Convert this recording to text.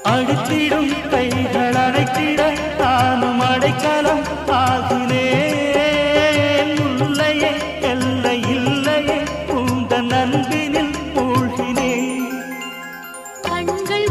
அழுத்திடும் கைகள் அழைத்திட நானும் அடைக்கலம் ஆகினேன். உள்ளையே எல்லை இல்லையே உந்த நண்பினில் மூழ்கினேன். கண்கள்